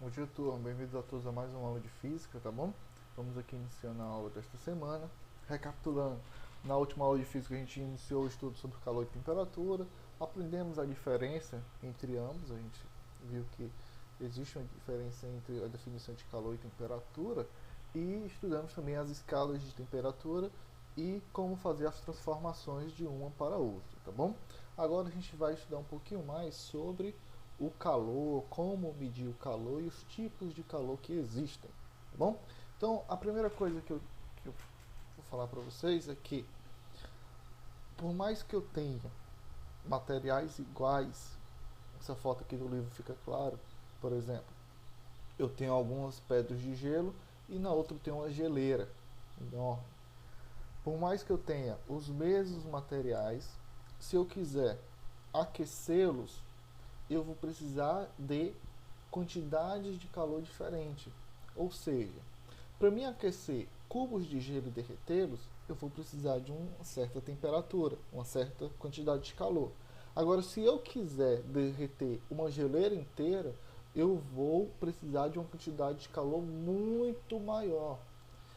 Bom dia, turma. Bem-vindos a todos a mais uma aula de física, tá bom? Vamos aqui iniciando a aula desta semana. Recapitulando, na última aula de física a gente iniciou o estudo sobre calor e temperatura, aprendemos a diferença entre ambos, a gente viu que existe uma diferença entre a definição de calor e temperatura e estudamos também as escalas de temperatura e como fazer as transformações de uma para outra, tá bom? Agora a gente vai estudar um pouquinho mais sobre o calor, como medir o calor e os tipos de calor que existem, tá bom? Então, a primeira coisa que eu vou falar para vocês é que, por mais que eu tenha materiais iguais, essa foto aqui do livro fica claro, por exemplo, eu tenho algumas pedras de gelo e na outra eu tenho uma geleira enorme. Por mais que eu tenha os mesmos materiais, se eu quiser aquecê-los, eu vou precisar de quantidades de calor diferente. Ou seja, para mim aquecer cubos de gelo e derretê-los, eu vou precisar de uma certa temperatura, uma certa quantidade de calor. Agora, se eu quiser derreter uma geleira inteira, eu vou precisar de uma quantidade de calor muito maior.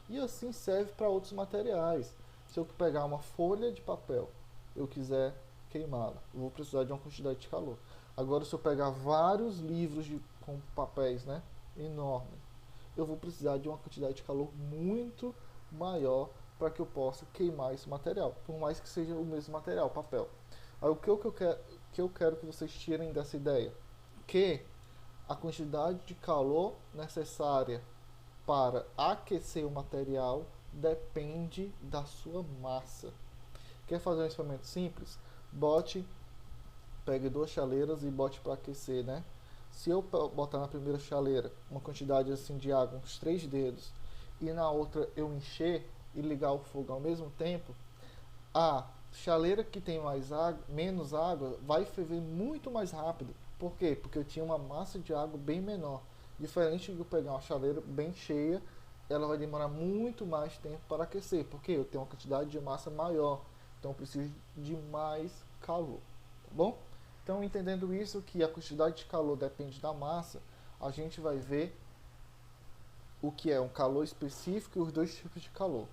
E assim serve para outros materiais. Se eu pegar uma folha de papel, eu quiser queimá-la, eu vou precisar de uma quantidade de calor. Agora, se eu pegar vários livros com papéis, né, enormes, eu vou precisar de uma quantidade de calor muito maior para que eu possa queimar esse material, por mais que seja o mesmo material, papel. Aí, o que eu quero que vocês tirem dessa ideia? Que a quantidade de calor necessária para aquecer o material depende da sua massa. Quer fazer um experimento simples? Bote, pegue duas chaleiras e bote para aquecer, né? Se eu botar na primeira chaleira uma quantidade assim de água, uns 3 dedos, e na outra eu encher e ligar o fogo ao mesmo tempo, a chaleira que tem menos água vai ferver muito mais rápido. Por quê? Porque eu tinha uma massa de água bem menor. Diferente de eu pegar uma chaleira bem cheia, ela vai demorar muito mais tempo para aquecer, porque eu tenho uma quantidade de massa maior. Então eu preciso de mais calor, tá bom? Então, entendendo isso, que a quantidade de calor depende da massa, a gente vai ver o que é um calor específico e os dois tipos de calor.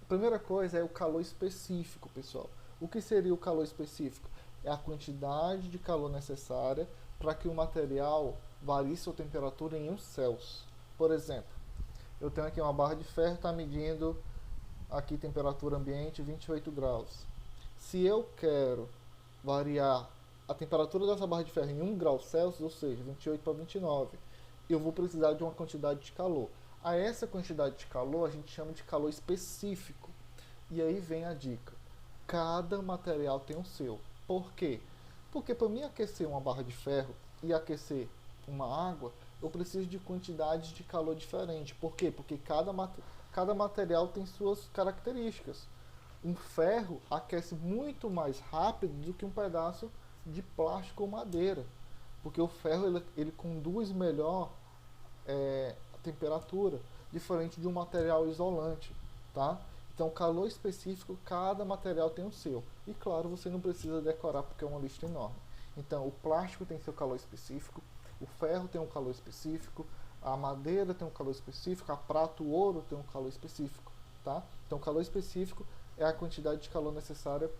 A primeira coisa é o calor específico, pessoal. O que seria o calor específico? É a quantidade de calor necessária para que o material varie sua temperatura em 1 Celsius. Por exemplo, eu tenho aqui uma barra de ferro, está medindo aqui temperatura ambiente 28 graus. Se eu quero variar a temperatura dessa barra de ferro em 1 grau Celsius, ou seja, 28 para 29, eu vou precisar de uma quantidade de calor. A essa quantidade de calor a gente chama de calor específico. E aí vem a dica. Cada material tem o seu. Por quê? Porque para mim aquecer uma barra de ferro e aquecer uma água, eu preciso de quantidades de calor diferentes. Por quê? Porque cada material tem suas características. Um ferro aquece muito mais rápido do que um pedaço de plástico ou madeira, porque o ferro ele conduz melhor a temperatura, diferente de um material isolante, tá? Então, calor específico, cada material tem o seu. E claro, você não precisa decorar porque é uma lista enorme. Então, o plástico tem seu calor específico, o ferro tem um calor específico, a madeira tem um calor específico, a prata, o ouro tem um calor específico, tá? Então, calor específico é a quantidade de calor necessária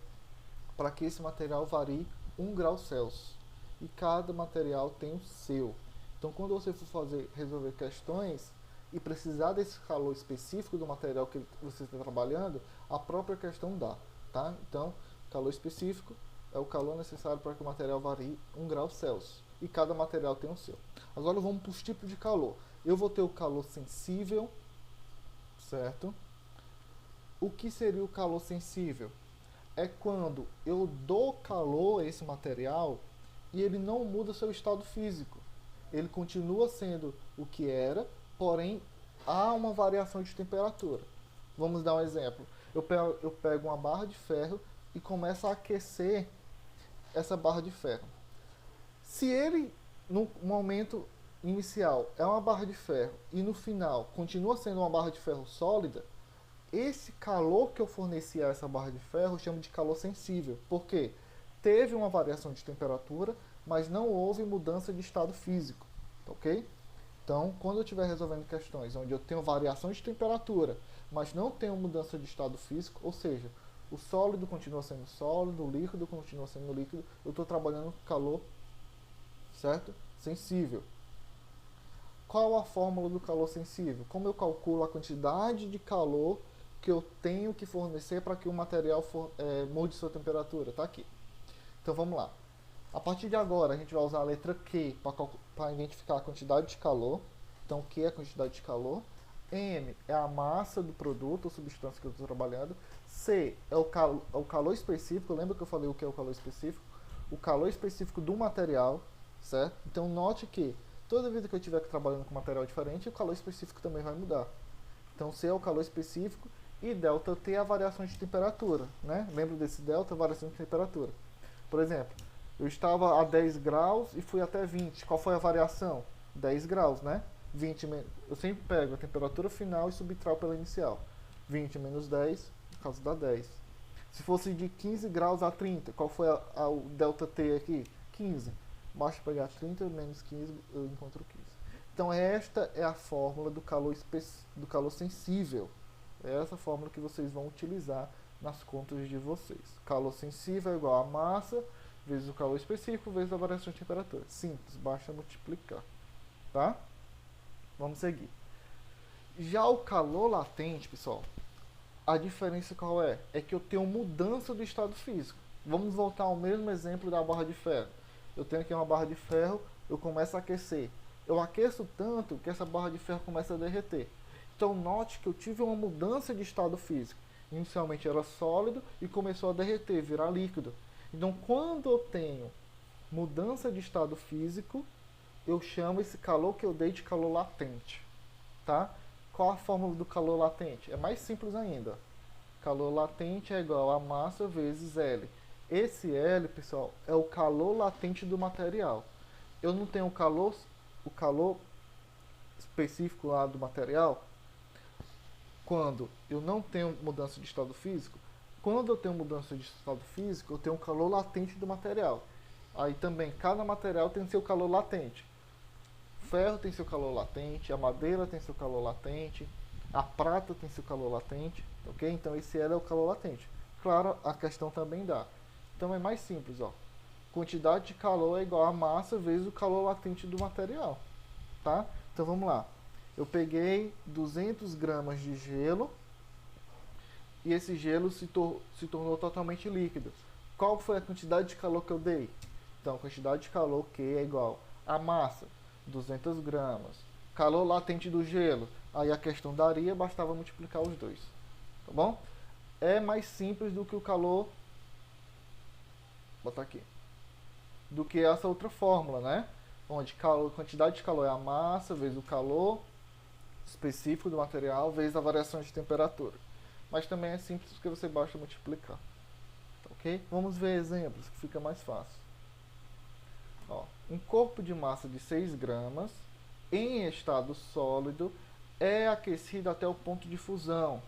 para que esse material varie 1 grau Celsius. E cada material tem o seu. Então, quando você for resolver questões e precisar desse calor específico do material que você está trabalhando, a própria questão dá, tá? Então, calor específico é o calor necessário para que o material varie 1 grau Celsius. E cada material tem o seu. Agora vamos para os tipos de calor. Eu vou ter o calor sensível, certo? O que seria o calor sensível? É quando eu dou calor a esse material e ele não muda seu estado físico. Ele continua sendo o que era, porém há uma variação de temperatura. Vamos dar um exemplo. Eu pego uma barra de ferro e começo a aquecer essa barra de ferro. Se ele, no momento inicial, é uma barra de ferro e no final continua sendo uma barra de ferro sólida, esse calor que eu forneci a essa barra de ferro eu chamo de calor sensível. Por quê? Teve uma variação de temperatura, mas não houve mudança de estado físico. Ok? Então, quando eu estiver resolvendo questões onde eu tenho variação de temperatura, mas não tenho mudança de estado físico, ou seja, o sólido continua sendo sólido, o líquido continua sendo líquido, eu estou trabalhando com calor, certo? Sensível. Qual a fórmula do calor sensível? Como eu calculo a quantidade de calor que eu tenho que fornecer para que o material mude sua temperatura? Está aqui. Então vamos lá. A partir de agora, a gente vai usar a letra Q para identificar a quantidade de calor. Então, Q é a quantidade de calor. M é a massa do produto ou substância que eu estou trabalhando. C é o calor específico. Lembra que eu falei o que é o calor específico? O calor específico do material, certo? Então, note que toda vez que eu estiver trabalhando com material diferente, o calor específico também vai mudar. Então, C é o calor específico e delta T é a variação de temperatura, né? Lembra desse delta, variação de temperatura. Por exemplo, eu estava a 10 graus e fui até 20. Qual foi a variação? 10 graus, né? 20, eu sempre pego a temperatura final e subtraio pela inicial. 20 menos 10, por causa da 10. Se fosse de 15 graus a 30, qual foi o delta T aqui? 15. Basta pegar 30 menos 15, eu encontro 15. Então esta é a fórmula do calor sensível. É essa fórmula que vocês vão utilizar nas contas de vocês. Calor sensível é igual a massa vezes o calor específico vezes a variação de temperatura. Simples, basta multiplicar. Tá? Vamos seguir. Já o calor latente, pessoal, a diferença qual é? É que eu tenho mudança do estado físico. Vamos voltar ao mesmo exemplo da barra de ferro. Eu tenho aqui uma barra de ferro, eu começo a aquecer. Eu aqueço tanto que essa barra de ferro começa a derreter. Então note que eu tive uma mudança de estado físico. Inicialmente era sólido e começou a derreter, virar líquido. Então quando eu tenho mudança de estado físico, eu chamo esse calor que eu dei de calor latente. Tá? Qual a fórmula do calor latente? É mais simples ainda. Calor latente é igual a massa vezes L. Esse L, pessoal, é o calor latente do material. Eu não tenho o calor específico lá do material quando eu não tenho mudança de estado físico. Quando eu tenho mudança de estado físico, eu tenho o calor latente do material. Aí também, cada material tem seu calor latente. O ferro tem seu calor latente, a madeira tem seu calor latente, a prata tem seu calor latente, ok? Então esse L é o calor latente. Claro, a questão também dá. Então é mais simples, ó. Quantidade de calor é igual a massa vezes o calor latente do material, tá? Então vamos lá. Eu peguei 200 gramas de gelo e esse gelo se tornou totalmente líquido. Qual foi a quantidade de calor que eu dei? Então, a quantidade de calor Q é igual a massa, 200 gramas. Calor latente do gelo. Aí a questão daria, bastava multiplicar os dois. Tá bom? É mais simples do que o calor... Vou botar aqui. Do que essa outra fórmula, né? Onde quantidade de calor é a massa vezes o calor específico do material vezes a variação de temperatura. Mas também é simples porque você basta multiplicar. Ok? Vamos ver exemplos que fica mais fácil. Ó, um corpo de massa de 6 gramas em estado sólido é aquecido até o ponto de fusão.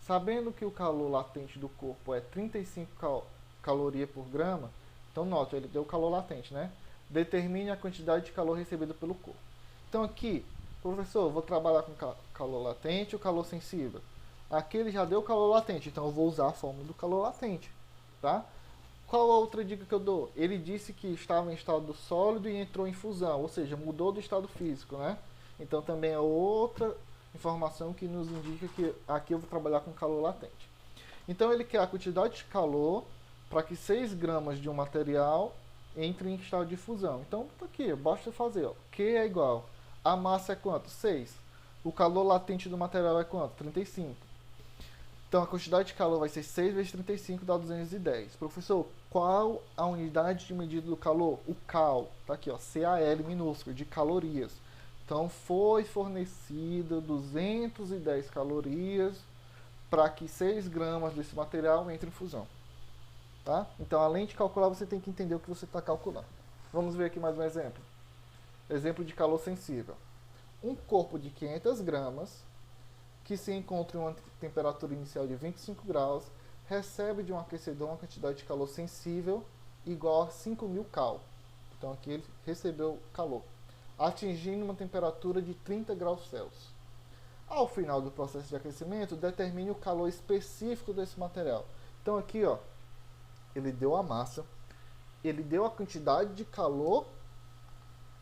Sabendo que o calor latente do corpo é 35 calorias por grama, então note, ele deu calor latente, né? Determine a quantidade de calor recebida pelo corpo. Então aqui, professor, eu vou trabalhar com calor latente ou calor sensível? Aqui ele já deu calor latente, então eu vou usar a fórmula do calor latente, tá? Qual a outra dica que eu dou? Ele disse que estava em estado sólido e entrou em fusão, ou seja, mudou do estado físico, né? Então também é outra informação que nos indica que aqui eu vou trabalhar com calor latente. Então ele quer a quantidade de calor para que 6 gramas de um material entre em estado de fusão. Então tá aqui, basta fazer, ó. Q é igual, a massa é quanto? 6. O calor latente do material é quanto? 35. Então a quantidade de calor vai ser 6 vezes 35 dá 210. Professor, qual a unidade de medida do calor? O cal, tá aqui, ó, CAL minúsculo, de calorias. Então foi fornecido 210 calorias para que 6 gramas desse material entre em fusão. Tá? Então além de calcular, você tem que entender o que você está calculando. Vamos ver aqui mais um exemplo. Exemplo de calor sensível. Um corpo de 500 gramas que se encontra em uma temperatura inicial de 25 graus, recebe de um aquecedor uma quantidade de calor sensível igual a 5.000 cal. Então aqui ele recebeu calor. atingindo uma temperatura de 30 graus Celsius. Ao final do processo de aquecimento, determine o calor específico desse material. Então aqui, ó, ele deu a massa, ele deu a quantidade de calor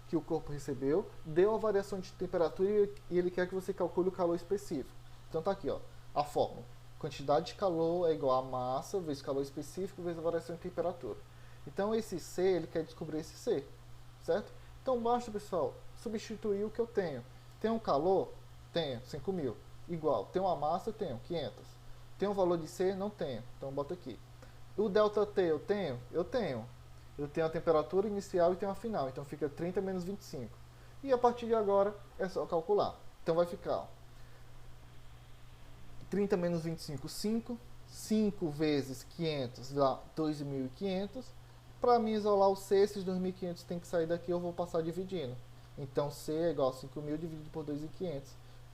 que o corpo recebeu, deu a variação de temperatura e ele quer que você calcule o calor específico. Então tá aqui, ó, a fórmula. Quantidade de calor é igual a massa vezes calor específico vezes a variação de temperatura. Então esse C, ele quer descobrir esse C, certo? Então basta, pessoal, substituir o que eu tenho. Tenho um calor? Tenho, 5.000. Igual. Tenho uma massa? Tenho, 500. Tenho um valor de C? Não tenho. Então bota aqui. O ΔT eu tenho? Eu tenho. Eu tenho a temperatura inicial e tenho a final. Então fica 30 menos 25. E a partir de agora é só calcular. Então vai ficar, ó, 30 menos 25, 5. 5 vezes 500 dá 2.500. Para mim isolar o C, esses 2.500 tem que sair daqui, eu vou passar dividindo. Então C é igual a 5.000 dividido por 2.500.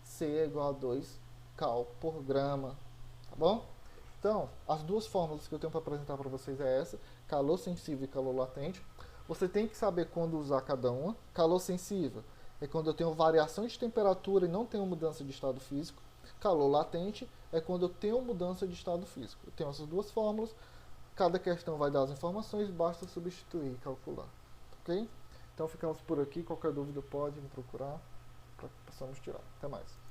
C é igual a 2 cal por grama. Tá bom? Então, as duas fórmulas que eu tenho para apresentar para vocês é essa: calor sensível e calor latente. Você tem que saber quando usar cada uma. Calor sensível é quando eu tenho variação de temperatura e não tenho mudança de estado físico. Calor latente é quando eu tenho mudança de estado físico. Eu tenho essas duas fórmulas. Cada questão vai dar as informações, basta substituir e calcular. Ok? Então ficamos por aqui. Qualquer dúvida pode me procurar para que possamos tirar. Até mais.